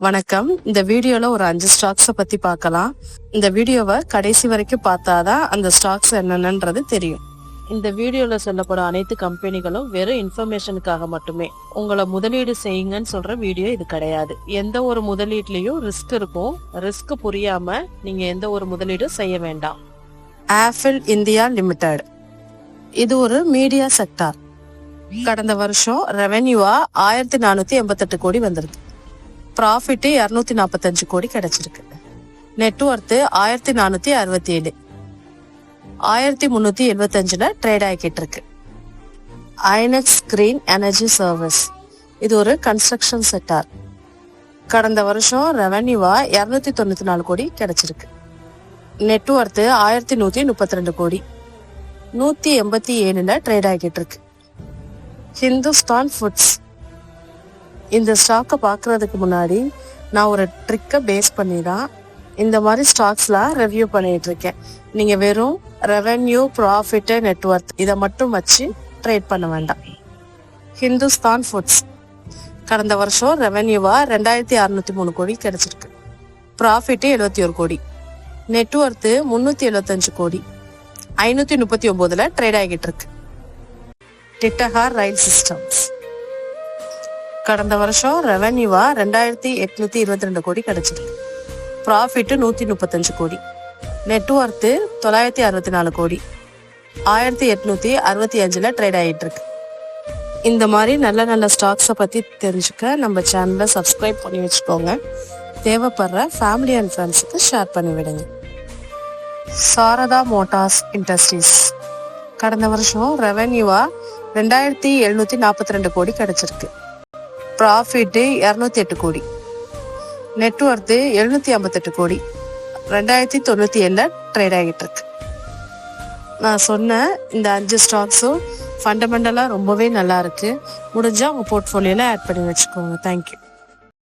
வணக்கம். இந்த வீடியோல ஒரு 5 ஸ்டாக்ஸ பத்தி பார்க்கலாம். இந்த வீடியோவை கடைசி வரைக்கும் பார்த்தாதான் அந்த ஸ்டாக்ஸ் என்னென்னன்றது தெரியும். இந்த வீடியோல சொல்லப்படும் அனைத்து கம்பெனிகளும் வெறும் இன்ஃபர்மேஷனுக்காக மட்டுமே. உங்களை முதலீடு செய்யுங்கன்னு சொல்ற வீடியோ இது கிடையாது. எந்த ஒரு முதலீட்லயும் ரிஸ்க் இருக்கும். ரிஸ்க் புரியாம நீங்க எந்த ஒரு முதலீடும் செய்ய வேண்டாம். ஆப்பிள் இந்தியா லிமிடெட் இது ஒரு மீடியா செக்டார். கடந்த வருஷம் ரெவென்யூவா 1488 கோடி வந்திருக்கு. ப்ராஃபிட் 245 கோடி கிடைச்சிருக்கு. நெட்வொர்த் 1467, 1375 ட்ரேட் ஆகிட்டு இருக்கு. ஐனெக்ஸ் கிரீன் எனர்ஜி சர்வீஸ் இது ஒரு கன்ஸ்ட்ரக்ஷன் செக்டார். கடந்த வருஷம் ரெவென்யூவா 294 கோடி கிடைச்சிருக்கு. நெட்வொர்த் 1132 கோடி, 187 ட்ரேட் ஆகிட்டு இருக்கு. ஹிந்துஸ்தான் ஃபுட்ஸ் இந்த ஸ்டாக்கை பார்க்கறதுக்கு முன்னாடி நான் ஒரு ட்ரிக்கை பேஸ் பண்ணி தான் இந்த மாதிரி ஸ்டாக்ஸ்லாம் ரிவ்யூ பண்ணிட்டு இருக்கேன். நீங்க வெறும் ரெவென்யூ, ப்ராஃபிட், நெட்வொர்த் இதை மட்டும் வச்சு ட்ரேட் பண்ண வேண்டாம். ஹிந்துஸ்தான் ஃபுட்ஸ் கடந்த வருஷம் ரெவென்யூவா 2603 கோடி கிடைச்சிருக்கு. ப்ராஃபிட் 71 கோடி, நெட்வொர்த் 375 கோடி, 539 ட்ரேட் ஆகிட்டு இருக்கு. டிட்டஹார் ரயில் சிஸ்டம்ஸ் கடந்த வருஷம் ரெவென்யூவா 2822 கோடி கிடைச்சிருக்கு. ப்ராஃபிட் 135 கோடி, நெட்வொர்த் 964 கோடி, 1865 ட்ரேட் ஆகிட்டு இருக்கு. இந்த மாதிரி நல்ல நல்ல ஸ்டாக்ஸை பத்தி தெரிஞ்சுக்க நம்ம சேனலை சப்ஸ்கிரைப் பண்ணி வச்சுக்கோங்க. தேவைப்படுற ஃபேமிலி அண்ட் ஃப்ரெண்ட்ஸுக்கு ஷேர் பண்ணி விடுங்க. சாரதா மோட்டார்ஸ் இண்டஸ்ட்ரீஸ் கடந்த வருஷம் ரெவென்யூவா 2742 கோடி கிடைச்சிருக்கு. ப்ராஃபிட் 208 கோடி, நெட்வொர்த் 758 கோடி, 2097 ட்ரேட் ஆகிட்டு இருக்கு. நான் சொன்ன இந்த 5 ஸ்டாக்ஸும் ஃபண்டமெண்டலா ரொம்பவே நல்லா இருக்கு. முடிஞ்சா உங்க போர்ட்ஃபோலியோல ஆட் பண்ணி வச்சுக்கோங்க. தேங்க்யூ.